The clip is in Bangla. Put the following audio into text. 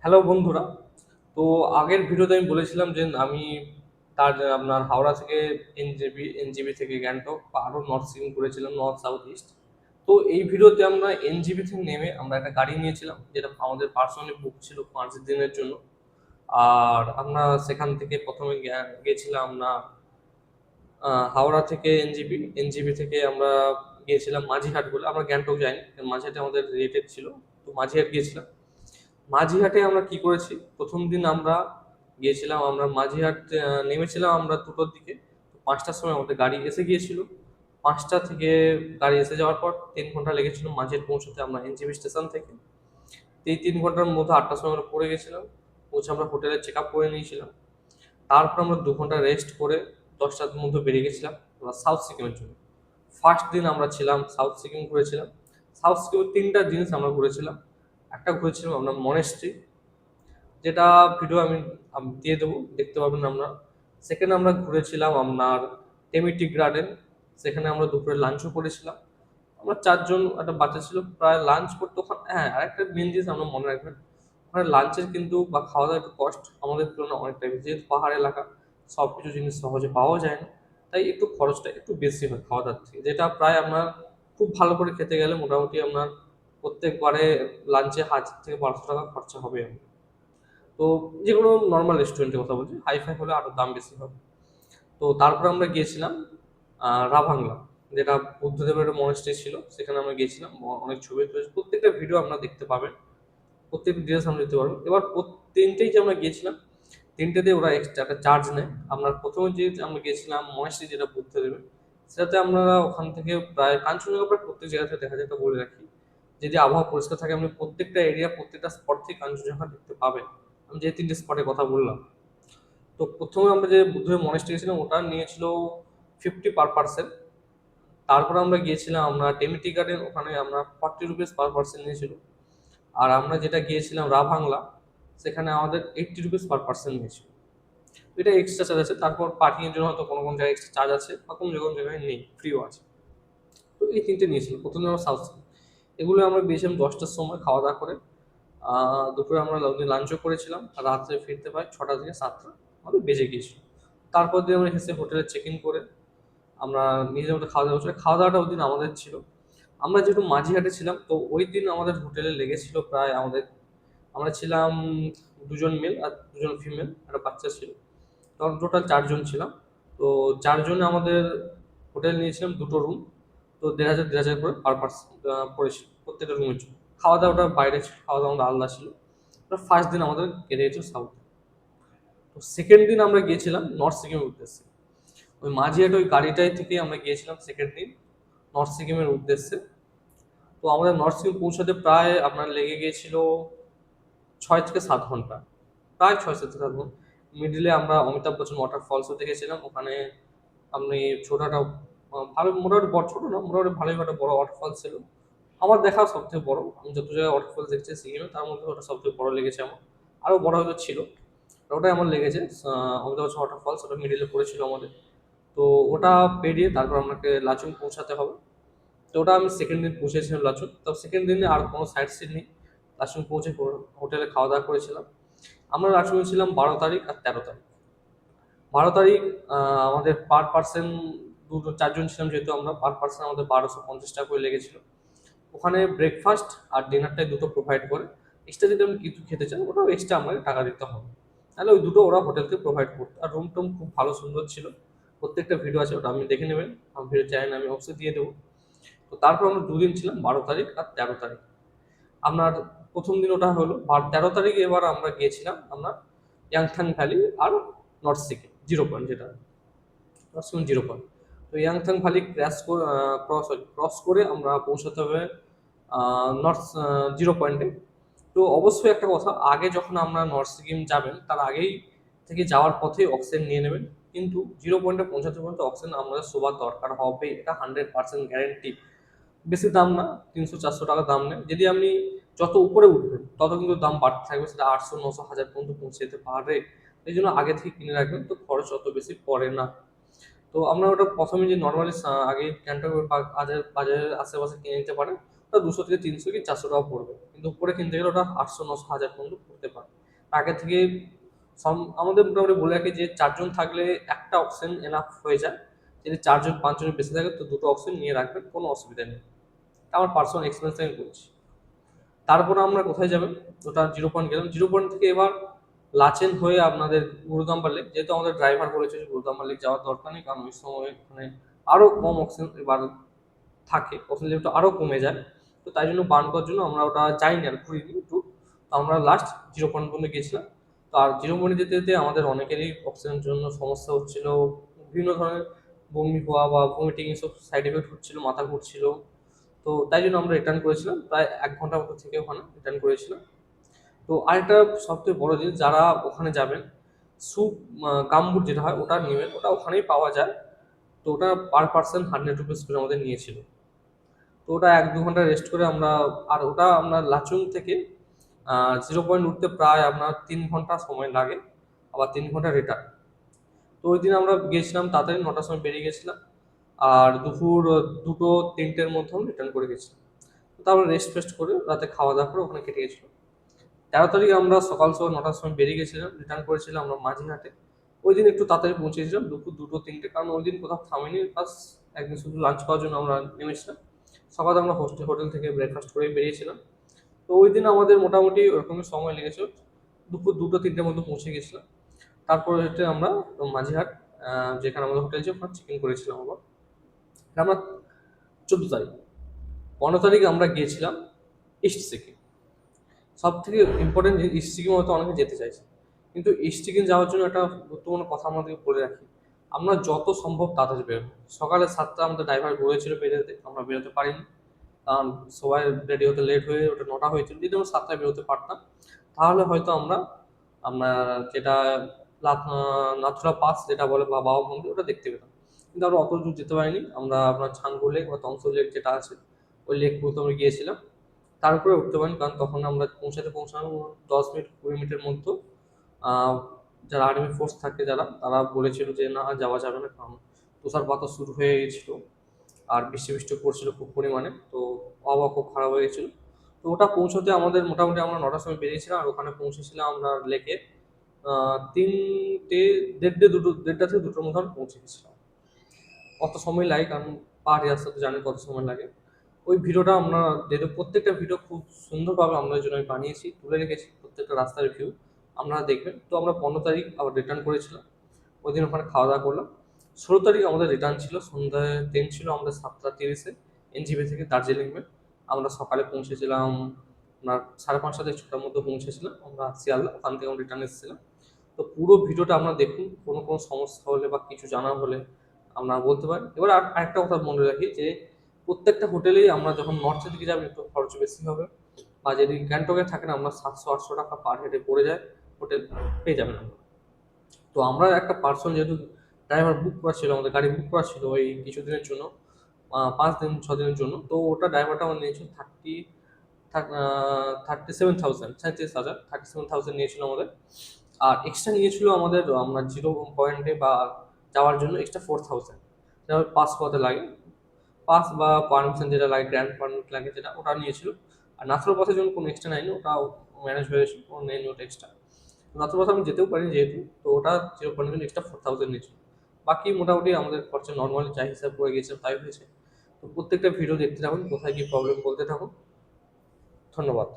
হ্যালো বন্ধুরা। তো আগের ভিডিওতে আমি বলেছিলাম যে আমি আপনার হাওড়া থেকে এনজিবি থেকে গ্যাংটক বা আরও নর্থ সিকিম ঘুরেছিলাম, নর্থ সাউথ ইস্ট। তো এই ভিডিওতে আমরা এনজিবি থেকে নেমে আমরা একটা গাড়ি নিয়েছিলাম, যেটা আমাদের পার্সোনালি বুক ছিল 5 দিনের জন্য। আর আমরা সেখান থেকে প্রথমে গেছিলাম আমরা হাওড়া থেকে এনজিবি, এনজিবি থেকে আমরা গিয়েছিলাম মাঝিরহাট বলে। আমরা গ্যাংটক যাইনি, কারণ মাঝিরহাটে আমাদের রিলেটেড ছিল। তো মাঝিরহাট গিয়েছিলাম। মাঝিরহাটে আমরা কি করেছি, প্রথম দিন আমরা গিয়েছিলাম, আমরা মাঝিরহাট নেমেছিলাম আমরা 2টোর দিকে। তো 5টার সময় আমাদের গাড়ি এসে গিয়েছিল। 5টা থেকে গাড়ি এসে যাওয়ার পর 3 ঘন্টা লেগেছিল মাঝিরহাট পৌঁছতে আমরা এনজিবি স্টেশন থেকে। তো এই 3 ঘন্টার মধ্যে 8টার সময় আমরা পড়ে গেছিলাম। পৌঁছে আমরা হোটেলে চেক আপ করে নিয়েছিলাম। তারপর আমরা 2 ঘন্টা রেস্ট করে 10টার মধ্যে বেরিয়ে গেছিলাম আমরা সাউথ সিকিমের জন্য। ফার্স্ট দিন আমরা ছিলাম সাউথ সিকিম ঘুরেছিলাম। সাউথ সিকিমের 3টা জিনিস আমরা ঘুরেছিলাম। একটা ঘুরেছিলাম আমরা মনেস্ট্রি, যেটা ভিডিও আমি দিয়ে দেবো, দেখতে পাবেন আমরা। সেখানে আমরা ঘুরেছিলাম আপনার টেমিটি গার্ডেন। সেখানে আমরা দুপুরে লাঞ্চও করেছিলাম। আমরা 4 জন, একটা বাচ্চা ছিল, প্রায় লাঞ্চ করতে ওখানে। হ্যাঁ, আরেকটা মেন জিনিস আমরা মনে রাখবেন, ওখানে লাঞ্চের কিন্তু বা খাওয়া দাওয়ার একটু কষ্ট আমাদের তুলনায় অনেকটাই বেশি, যেহেতু পাহাড় এলাকা, সব কিছু জিনিস সহজে পাওয়া যায় না। তাই একটু খরচটা একটু বেশি হয় খাওয়া দাওয়ার থেকে, যেটা প্রায় আপনার খুব ভালো করে খেতে গেলে মোটামুটি আপনার প্রত্যেকবারে লাঞ্চে 1000 থেকে 1200 টাকা খরচা হবে। তো যেগুলো নর্মাল রেস্টুরেন্টের কথা বলছি, হাই-ফাই হলে আরো দাম বেশি হবে। তো তারপরে আমরা গিয়েছিলাম রাভাংলা, যেটা বুদ্ধদেবের একটা মনেস্ট্রি ছিল। সেখানে আমরা গিয়েছিলাম, অনেক ছবি তুলেছি, প্রত্যেকটা ভিডিও আপনারা দেখতে পাবেন, প্রত্যেকটা ডিটেলস আমরা দিতে পারবেন। এবার 3টেই যে আমরা গিয়েছিলাম, 3টেতে ওরা এক্সট্রা একটা চার্জ নেয়। আমরা প্রথমে যে আমরা গিয়েছিলাম মনেস্ট্রি, যেটা বুদ্ধদেবের, সেটাতে আমরা ওখান থেকে প্রায় কাঞ্চনজঙ্ঘা প্রায় প্রত্যেক জায়গা থেকে দেখা যায়। এটা বলে রাখি, যদি আবহাওয়া পরিষ্কার থাকে আপনি প্রত্যেকটা এরিয়া, প্রত্যেকটা স্পট থেকে কাঞ্চনজঙ্ঘা দেখতে পাবেন। আমি যে 3টে স্পটের কথা বললাম, তো প্রথমে আমরা যে বুদ্ধদেব মনেস্ট্রি গেছিলাম ওটা নিয়েছিল 50 পার পার্সন। তারপরে আমরা গিয়েছিলাম আমরা টেমিটি গার্ডেন, ওখানে আমরা 40 রুপিস পার পার্সন নিয়েছিল। আর আমরা যেটা গিয়েছিলাম বাংলা, সেখানে আমাদের 80 রুপিস পার পার্সন নিয়েছিল। এটা এক্সট্রা চার্জ আছে। তারপর পার্কিং এর জন্য হয়তো কোনো কোনো জায়গায় এক্সট্রা চার্জ আছে, বা কোনো কোনো জায়গায় নেই, ফ্রিও আছে। তো এই 3টে নিয়েছিল প্রথমে আমরা সাউথ সিকিম। এগুলো আমরা গিয়েছিলাম 10টার সময় খাওয়া দাওয়া করে। দুপুরে আমরা লাঞ্চও করেছিলাম, আর রাত্রে ফিরতে পাই 6টা থেকে 7টা আমাদের বেজে গিয়েছিল। তারপর দিয়ে আমরা এসে হোটেলে চেক ইন করে আমরা নিজেদের মতো খাওয়া দাওয়া করছিলাম। খাওয়া দাওয়াটা ওই দিন আমাদের ছিল। আমরা যেহেতু মাঝিরহাটে ছিলাম, তো ওই দিন আমাদের হোটেলে লেগেছিল প্রায় আমাদের, আমরা ছিলাম 2জন মেল আর 2জন ফিমেল, একটা বাচ্চা ছিল। তখন টোটাল 4জন ছিলাম। তো 4জনে আমাদের হোটেল নিয়েছিলাম 2টো রুম। তো 1,500 করে পার পার্সন পড়েছিল প্রত্যেকটা রুমের জন্য। খাওয়া দাওয়াটা বাইরে ছিল, খাওয়া দাওয়া আমাদের আলাদা ছিল। ফার্স্ট দিন আমাদের কেটে গেছিল সাউথ। তো সেকেন্ড দিন আমরা গিয়েছিলাম নর্থ সিকিমের উদ্দেশ্যে। ওই মাঝিহাট ওই গাড়িটাই থেকে আমরা গিয়েছিলাম সেকেন্ড দিন নর্থ সিকিমের উদ্দেশ্যে। তো আমাদের নর্থ সিকিম পৌঁছাতে প্রায় আপনার লেগে গিয়েছিল 6 থেকে 7 ঘন্টা, প্রায় 6 থেকে 7 ঘন্টা। মিডিলে আমরা অমিতাভ বচ্চন ওয়াটারফলসও দেখেছিলাম ওখানে। আপনি ছোটটা ভালো, মোটামুটি বড়, ছোট না, মোটামুটি ভালোই একটা বড় ওয়াটারফল ছিল। আমার দেখা সবথেকে বড়, আমি যত জায়গায় ওয়াটারফল দেখছি সিকিমে, তার মধ্যে ওটা সবথেকে বড় লেগেছে আমার। আরও বড় হয়তো ছিল, ওটাই আমার লেগেছে। অমিতাভ বচ্চন ওয়াটারফলস ওটা মিডিলে পড়েছিল আমাদের। তো ওটা পেরিয়ে তারপর আমাকে লাচুং পৌঁছাতে হবে। তো ওটা আমি সেকেন্ড দিন পৌঁছেছিলাম লাচুং। তো সেকেন্ড দিনে আর কোনো সাইট সিন নেই। লাচুং পৌঁছে হোটেলে খাওয়া দাওয়া করেছিলাম। আমরা লাচুংয়ে ছিলাম 12 তারিখ আর 13 তারিখ। 12 তারিখ আমাদের পার পার্সন, 4জন ছিলাম যেহেতু আমরা, পার পার্সন আমাদের 1250 টাকা করে লেগেছিল। ওখানে ব্রেকফাস্ট আর ডিনারটাই দুটো প্রোভাইড করে। এক্সট্রা যদি আমি কিছু খেতে চান, ওটাও এক্সট্রা আমাকে টাকা দিতে হবে। তাহলে ওই দুটো ওরা হোটেল থেকে প্রোভাইড করতো। আর রুম টুম খুব ভালো সুন্দর ছিল। প্রত্যেকটা ভিডিও আছে, ওটা আপনি দেখে নেবেন। আমার ভিডিও চাইলে আমি অবশ্যই দিয়ে দেবো। তো তারপর আমরা 2 দিন ছিলাম, 12 তারিখ আর 13 তারিখ। আপনার প্রথম দিন ওটা হলো। 13 তারিখে এবার আমরা গিয়েছিলাম আমরা ইয়াংথাং ভ্যালি আর নর্থ সিকিম 0 পয়েন্ট, যেটা নর্থ সিকিম 0 পয়েন্ট। তো ইয়াংথাং ভ্যালি ক্রস করে আমরা পৌঁছাতে হবে নর্থ 0 পয়েন্টে। তো অবশ্যই একটা কথা, আগে যখন আমরা নর্থ সিকিম যাবেন তার আগেই থেকে যাওয়ার পথে অক্সিজেন নিয়ে নেবেন। কিন্তু 0 পয়েন্টে পৌঁছাতে পর্যন্ত অক্সিজেন আমাদের সবার দরকার হবে, এটা 100% গ্যারেন্টি। বেশি দাম না, 300-400 টাকা দাম নেয়। যদি আপনি যত উপরে উঠবেন তত কিন্তু দাম বাড়তে থাকবে, সেটা 800, 900, 1000 পর্যন্ত পৌঁছে যেতে পারে। এই জন্য আগে থেকে কিনে রাখবেন, তো খরচ অত বেশি পড়ে না। তো আমরা ওটা প্রথমে যে নর্মালি আগে ক্যান্টার বাজারের আশেপাশে কিনে নিতে পারেন। ওটা 200 থেকে 300 কি 400 টাকা পড়বে, কিন্তু উপরে কিনতে গেলে ওটা 800, 900, 1000 পর্যন্ত পড়তে পারে। আগে থেকে আমাদের মোটামুটি বলে রাখি যে 4 জন থাকলে একটা অপশন এনাফ হয়ে যায়। যদি 4 জন 5 জনের বেশি থাকে তো দুটো অপশন নিয়ে রাখবেন, কোনো অসুবিধা নেই। আমার পার্সোনাল এক্সপিরিয়েন্স আমি বলছি। তারপরে আমরা কোথায় যাবেন, ওটা 0 পয়েন্ট গেলাম। 0 পয়েন্ট থেকে এবার লাচেন হয়ে আপনাদের গুরুদাম্বার লেক, যেহেতু আমাদের ড্রাইভার বলেছে যে গুরুদাম্বার লেক যাওয়ার দরকার নেই, কারণ ওই সময় ওখানে আরো কম অক্সিজেন এবার থাকে, অক্সিজেন লেভেলটা আরো কমে যায়। তো তাই জন্য বার্ন করার জন্য আমরা ওটা যাইনি আর ঘুরিনি একটু। তো আমরা লাস্ট 0 পয়েন্ট পর্যন্ত গেছিলাম। তো আর 0 পয়েন্টে যেতে যেতে আমাদের অনেকেরই অক্সিজেনের জন্য সমস্যা হচ্ছিল, বিভিন্ন ধরনের বমি হওয়া বা ভমিটিং এসব সাইড এফেক্ট হচ্ছিল, মাথা ঘুরছিল। তো তাই জন্য আমরা রিটার্ন করেছিলাম, প্রায় 1 ঘন্টা মতো থেকে ওখানে রিটার্ন করেছিলাম। তো আরেকটা সবথেকে বড় জিনিস, যারা ওখানে যাবেন স্যুপ গামবুট যেটা হয় ওটা নেবেন, ওটা ওখানেই পাওয়া যায়। তো ওটা পার পার্সন 100 রুপিস করে আমাদের নিয়েছিল। তো ওটা 1-2 ঘন্টা রেস্ট করে আমরা, আর ওটা আমরা লাচুং থেকে 0 পয়েন্ট উঠতে প্রায় আপনার 3 ঘন্টা সময় লাগে, আবার 3 ঘন্টা রিটার্ন। তো ওই দিন আমরা গেছিলাম তাড়াতাড়ি, 9টার সময় বেরিয়ে গেছিলাম, আর দুপুর 2-3টের মধ্যে আমরা রিটার্ন করে গেছিলাম। তারপর রেস্ট ফেস্ট করে রাতে খাওয়া দাওয়া করে ওখানে কেটে গেছিলো। 13 তারিখে আমরা সকাল সকাল 9টার সময় বেরিয়ে গেছিলাম, রিটার্ন করেছিলাম আমরা মাঝিঘাটে। ওই দিন একটু তাড়াতাড়ি পৌঁছেছিলাম, দুপুর 2-3টে, কারণ ওই দিন কোথাও থামিনি, বাস একদিন শুধু লাঞ্চ করার জন্য আমরা নেমেছিলাম। সকালে আমরা হোটেল থেকে ব্রেকফাস্ট করে বেরিয়েছিলাম। তো ওই দিন আমাদের মোটামুটি ওরকমই সময় লেগেছিল, দুপুর 2-3টের মধ্যে পৌঁছে গেছিলাম। তারপরে হচ্ছে আমরা মাঝিঘাট, যেখানে আমাদের হোটেল ছিল ওখানে চেক ইন করেছিলাম আবার। আমরা 14 তারিখ, 15 তারিখে আমরা গিয়েছিলাম ইস্ট সিকিম। সব থেকে ইম্পর্টেন্ট যে ইস্ট সিকিম হয়তো অনেকে যেতে চাইছে, কিন্তু ইস্ট সিকিম যাওয়ার জন্য একটা গুরুত্বপূর্ণ কথা আমাদেরকে বলে রাখি, আমরা যত সম্ভব তাড়াতাড়ি বেরোবো। সকালে 7টা আমাদের ড্রাইভার বলেছিল বেরোতে, আমরা বেরোতে পারিনি, কারণ সবাই রেডি হতে লেট হয়ে ওটা 9টা হয়েছিল। যদি আমরা 7টায় বেরোতে পারতাম তাহলে হয়তো আমরা আমরা যেটা নাথুলা পাস যেটা বলে বা বাবা মন্দির ওটা দেখতে পেতাম, কিন্তু আমরা অত দূর যেতে পারিনি। আমরা আপনার ছানগু লেক বা তমসো লেক যেটা আছে ওই লেকগুলোতে আমরা গিয়েছিলাম। তার উপরে উঠতে পারেন, কারণ তখন আমরা পৌঁছানো 10-20 মিনিটের মধ্যে আহ, যারা আর্মি ফোর্স থাকে যারা, তারা বলেছিল যে না যাওয়া যাবে না, কারণ তুষারপাতও শুরু হয়ে গেছিল আর বৃষ্টি বৃষ্টি পড়ছিল খুব পরিমাণে। তো আবহাওয়া খুব খারাপ হয়ে গেছিল। তো ওটা পৌঁছতে আমাদের মোটামুটি আমরা 9টার সময় বেরিয়েছিলাম, আর ওখানে পৌঁছেছিলাম আমরা লেকে 3টে, 1:30 থেকে 2টোর মধ্যে আমরা পৌঁছে গেছিলাম। কত সময় লাগে, কারণ পাহাড়ি রাস্তা তো জানি কত সময় লাগে। ওই ভিডিওটা আমরা, যেহেতু প্রত্যেকটা ভিডিও খুব সুন্দরভাবে আপনাদের জন্য আমি বানিয়েছি, তুলে রেখেছি প্রত্যেকটা রাস্তার ভিউ, আপনারা দেখবেন। তো আমরা 15 তারিখ আবার রিটার্ন করেছিলাম, ওই দিন ওখানে খাওয়া দাওয়া করলাম। 16 তারিখ আমাদের রিটার্ন ছিল, সন্ধ্যায় ট্রেন ছিল আমাদের 7টা 30-এ এনজিপি থেকে দার্জিলিং মেল। আমরা সকালে পৌঁছেছিলাম আপনার 5:30 থেকে 6টার মধ্যে পৌঁছেছিলাম আমরা শিয়ালদা, ওখান থেকে আমরা রিটার্ন এসেছিলাম। তো পুরো ভিডিওটা আপনারা দেখুন, কোনো কোনো সমস্যা হলে বা কিছু জানা হলে আপনারা বলতে পারেন। এবার আরেকটা কথা মনে রাখি যে প্রত্যেকটা হোটেলেই আমরা যখন নর্থের দিকে যাবেন একটু খরচ বেশি হবে, বা যদি গ্যাংটকে থাকেন আপনার 700-800 টাকা পার হেডে পড়ে যায়, হোটেল পেয়ে যাবেন আমরা। তো আমরা একটা পার্সন যেহেতু ড্রাইভার বুক করা ছিল, আমাদের গাড়ি বুক করা ছিল ওই কিছুদিনের জন্য, 5-6 দিনের জন্য। তো ওটা ড্রাইভারটা আমার নিয়েছিল 37,000, 37,000 নিয়েছিল আমাদের। আর এক্সট্রা নিয়েছিল আমাদের, আমরা 0 পয়েন্টে বা যাওয়ার জন্য এক্সট্রা 4,000, যেটা পাস করাতে লাগে, পাস বা পারমিশন যেটা লাগে, গ্র্যান্ড পারমিট লাগে যেটা, ওটা নিয়েছিল। আর নাথুলা পাসের জন্য কোনো এক্সট্রা নেয়নি, ওটা ম্যানেজ হয়ে গেছিল, কোনো নেয়নি ওটা এক্সট্রা। নাথুলা পাস আমি যেতেও পারিনি যেহেতু, তো ওটা 0 পয়েন্টের জন্য এক্সট্রা 4,000 নিয়েছিল। বাকি মোটামুটি আমাদের খরচা নর্মালি যা হিসাব করে গেছিলাম তাই হয়েছে। তো প্রত্যেকটা ভিডিও দেখতে থাকুন, কোথায় কি প্রবলেম বলতে থাকুন। ধন্যবাদ।